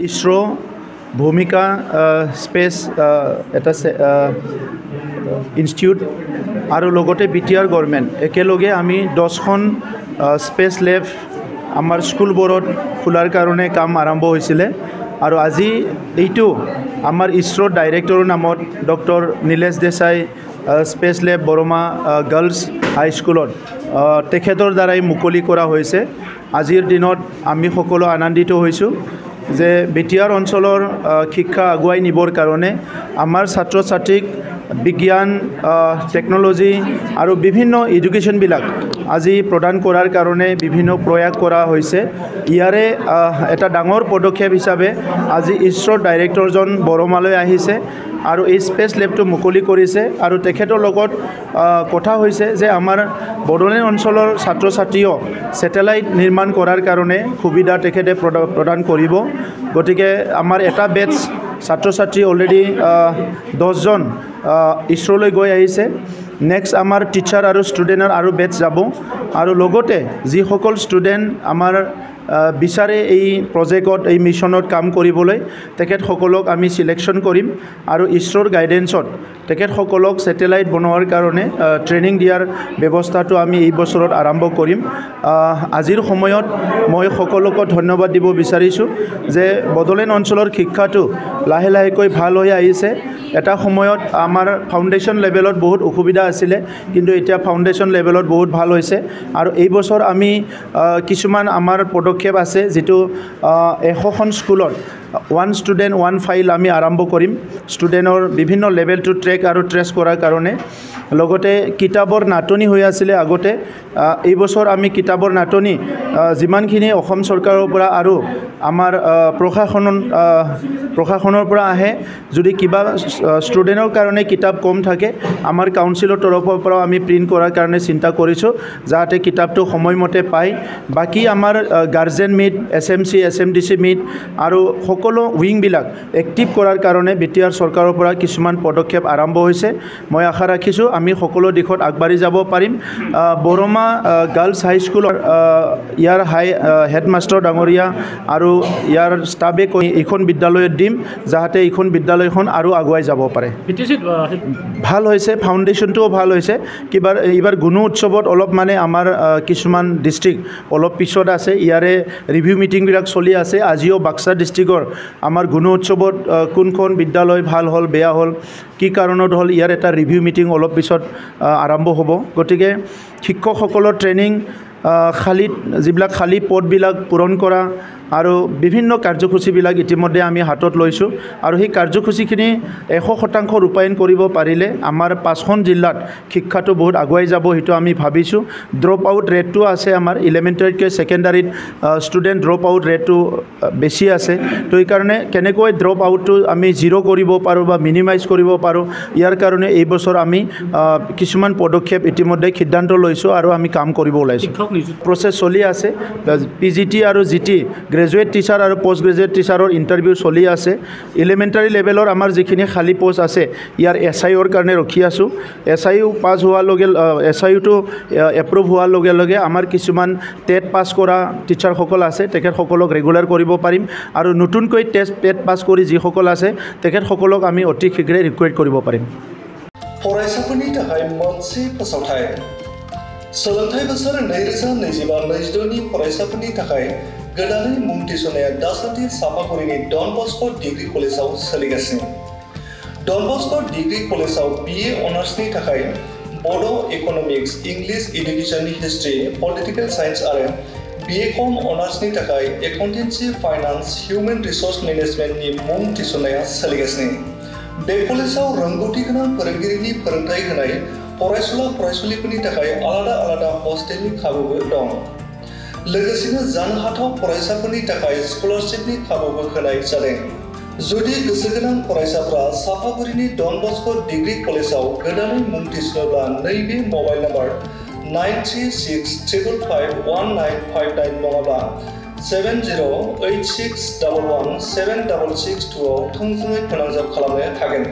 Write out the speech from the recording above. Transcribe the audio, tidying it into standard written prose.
ISRO ভূমিকা space এটা institute আৰু লগতে বিটিআৰ গভৰ্ণমেণ্ট একেলগে আমি 10খন স্পেচ লেব আমাৰ স্কুলবোৰত খোলাৰ কাৰণে কাম আৰম্ভ হৈছিলে আৰু আজি এইটো আমাৰ ইছৰোৰ ডাইৰেক্টৰৰ নামত ডক্টৰ নীলেশ দেশাই স্পেচ লেব বৰমা গাৰ্লছ হাই স্কুলত তেখেতৰ দ্বাৰাই মুকলি কৰা হৈছে। আজিৰ দিনত আমি সকলো আনন্দিত হৈছোঁ যে বিটিআৰ অঞ্চলৰ শিক্ষা আগুৱাই নিবৰ কাৰণে আমাৰ ছাত্ৰ ছাত্ৰীক বিজ্ঞান টেকন'লজি আৰু বিভিন্ন এডুকেশ্যনবিলাক আজি প্ৰদান কৰাৰ কাৰণে বিভিন্ন প্ৰয়াস কৰা হৈছে। ইয়াৰে এটা ডাঙৰ পদক্ষেপ হিচাপে আজি ইছৰোৰ ডাইৰেক্টৰজন বৰমালৈ আহিছে আৰু এই স্পেচ লেবটো মুকলি কৰিছে আৰু তেখেতৰ লগত কথা হৈছে যে আমাৰ বড়োলেণ্ড অঞ্চলৰ ছাত্ৰ ছাত্ৰীও ছেটেলাইট নিৰ্মাণ কৰাৰ কাৰণে সুবিধা তেখেতে প্ৰদান কৰিব। গতিকে আমাৰ এটা বেটছ ছাত্ৰ ছাত্ৰী অলৰেডি 10জন ইছৰোলৈ গৈ আহিছে। নেক্সট আমাৰ টিচাৰ আৰু ষ্টুডেণ্টৰ আৰু বেটছ যাব আৰু লগতে যিসকল ষ্টুডেণ্ট আমাৰ বিচাৰে এই প্ৰজেক্টত এই মিছনত কাম কৰিবলৈ তেখেতসকলক আমি চিলেকশ্যন কৰিম আৰু ইছৰোৰ গাইডেন্সত তেখেতসকলক ছেটেলাইট বনোৱাৰ কাৰণে ট্ৰেইনিং দিয়াৰ ব্যৱস্থাটো আমি এই বছৰত আৰম্ভ কৰিম। আজিৰ সময়ত মই সকলোকে ধন্যবাদ দিব বিচাৰিছোঁ যে বড়োলেণ্ড অঞ্চলৰ শিক্ষাটো লাহে লাহেকৈ ভাল হৈ আহিছে। এটা সময়ত আমাৰ ফাউণ্ডেশ্যন লেভেলত বহুত অসুবিধা আছিলে, কিন্তু এতিয়া ফাউণ্ডেশ্যন লেভেলত বহুত ভাল হৈছে আৰু এই বছৰ আমি কিছুমান আমাৰ পদক্ষেপ আছে যিটো 100খন স্কুলত 1 ষ্টুডেণ্ট 1 ফাইল আমি আৰম্ভ কৰিম ষ্টুডেণ্টৰ বিভিন্ন লেভেলটো ট্ৰেক আৰু ট্ৰেছ কৰাৰ কাৰণে। লগতে কিতাপৰ নাটনি হৈ আছিলে আগতে, এই বছৰ আমি কিতাপৰ নাটনি যিমানখিনি অসম চৰকাৰৰ পৰা আৰু আমাৰ প্ৰশাসনৰ পৰা আহে, যদি কিবা ষ্টুডেণ্টৰ কাৰণে কিতাপ কম থাকে আমাৰ কাউন্সিলৰ তৰফৰ পৰাও আমি প্ৰিণ্ট কৰাৰ কাৰণে চিন্তা কৰিছোঁ যাতে কিতাপটো সময়মতে পায়। বাকী আমাৰ guardian meet, SMC SMDC meet আৰু সকলো উইংবিলাক এক্টিভ কৰাৰ কাৰণে বিটিআৰ চৰকাৰৰ পৰা কিছুমান পদক্ষেপ আৰম্ভ হৈছে। মই আশা ৰাখিছোঁ আমি সকলো দিশত আগবাঢ়ি যাব পাৰিম। বৰমা গাৰ্লছ হাই স্কুলৰ ইয়াৰ হেডমাষ্টাৰ ডাঙৰীয়া আৰু ইয়াৰ ষ্টাফে এইখন বিদ্যালয়ত দিম যাতে এইখন বিদ্যালয়খন আৰু আগুৱাই যাব পাৰে। ভাল হৈছে, ফাউণ্ডেশ্যনটোও ভাল হৈছে। এইবাৰ গুণু উৎসৱত অলপ মানে আমাৰ কিছুমান ডিষ্ট্ৰিক্ট অলপ পিছত আছে, ইয়াৰে ৰিভিউ মিটিংবিলাক চলি আছে। আজিও বাক্সা ডিষ্ট্ৰিক্টৰ আমাৰ গুণু উৎসৱত কোনখন বিদ্যালয় ভাল হ'ল বেয়া হ'ল কি কাৰণত হ'ল ইয়াৰ এটা ৰিভিউ মিটিং অলপ পিছত আৰম্ভ হ'ব। গতিকে শিক্ষকসকলৰ ট্ৰেইনিং, যিবিলাক খালী পদবিলাক পূৰণ কৰা আৰু বিভিন্ন কাৰ্যসূচীবিলাক ইতিমধ্যে আমি হাতত লৈছোঁ আৰু সেই কাৰ্যসূচীখিনি 100% ৰূপায়ণ কৰিব পাৰিলে আমাৰ 5খন জিলাত শিক্ষাটো বহুত আগুৱাই যাব, সেইটো আমি ভাবিছোঁ। ড্ৰপ আউট ৰেটটো আছে আমাৰ এলিমেণ্টাৰীতকৈ ছেকেণ্ডাৰীত ষ্টুডেণ্ট ড্ৰপ আউট ৰেটটো বেছি আছে। তো এইকাৰণে কেনেকৈ ড্ৰপ আউটটো আমি জিৰ' কৰিব পাৰোঁ বা মিনিমাইজ কৰিব পাৰোঁ, ইয়াৰ কাৰণে এই বছৰ আমি কিছুমান পদক্ষেপ ইতিমধ্যে সিদ্ধান্ত লৈছোঁ আৰু আমি কাম কৰিব ওলাইছোঁ। প্ৰচেছ চলি আছে। PGT আৰু GT গ্ৰেজুৱেট টিচাৰ আৰু পষ্ট গ্ৰেজুৱেট টিচাৰৰ ইণ্টাৰভিউ চলি আছে। এলিমেণ্টাৰী লেভেলৰ আমাৰ যিখিনি খালী পষ্ট আছে ইয়াৰ SIOৰ কাৰণে ৰখি আছোঁ। SIO পাছ হোৱাৰ SIOটো এপ্ৰুভ হোৱাৰ লগে লগে আমাৰ কিছুমান টেট পাছ কৰা টিচাৰসকল আছে তেখেতসকলক ৰেগুলাৰ কৰিব পাৰিম আৰু নতুনকৈ টেট পাছ কৰি যিসকল আছে তেখেতসকলক আমি অতি শীঘ্ৰে ৰিক্ৰুইট কৰিব পাৰিম। फरायसाफोरनि थाखाय मोनसे फोसावथाय। सोलोंथाइ बोसोर 2025-2026 नि फरायसाफोरनि थाखाय गोदानै मुं थिसननाया दासान्दि सापागुरिनि डन बस्क' डिग्री कलेजाव सोलिगासिनो। डन बस्क' डिग्री कलेजाव BA अनार्सनि थाखाय बड' इक'नमिक्स, इंलिश एडुकेशननि हिस्ट्री, पलिटिकल साइन्स आरो BCom अनार्सनि थाखाय एकाउन्टेन्सि, फाइनान्स, हिउमेन रिसोर्स मेनेजमेन्टनि मुं थिसननाया सोलिगासिनो। बे कलेजाव रोंगौथि गोनां फोरोंगिरिनि फोरोंथाय होनाय फरायसुला फरायसुलिफोरनि थाखाय आलादा आलादा हस्टेलनि खाबुबो दं। लोगोसेनो जानो हाथाव फरायसाफोरनि थाखाय स्कलारशिपनि खाबुबो होनाय जादों। जुदि गोसोगोनां फरायसाफ्रा सापागुरिनि डन बस्क' डिग्री कलेजाव गोदानै मुं थिसनोब्ला नैबे मबाइल नाम्बार 9365551959 नङाब्ला 7086117662 आव थोंजोङै फोनांजाब खालामनो हागोन।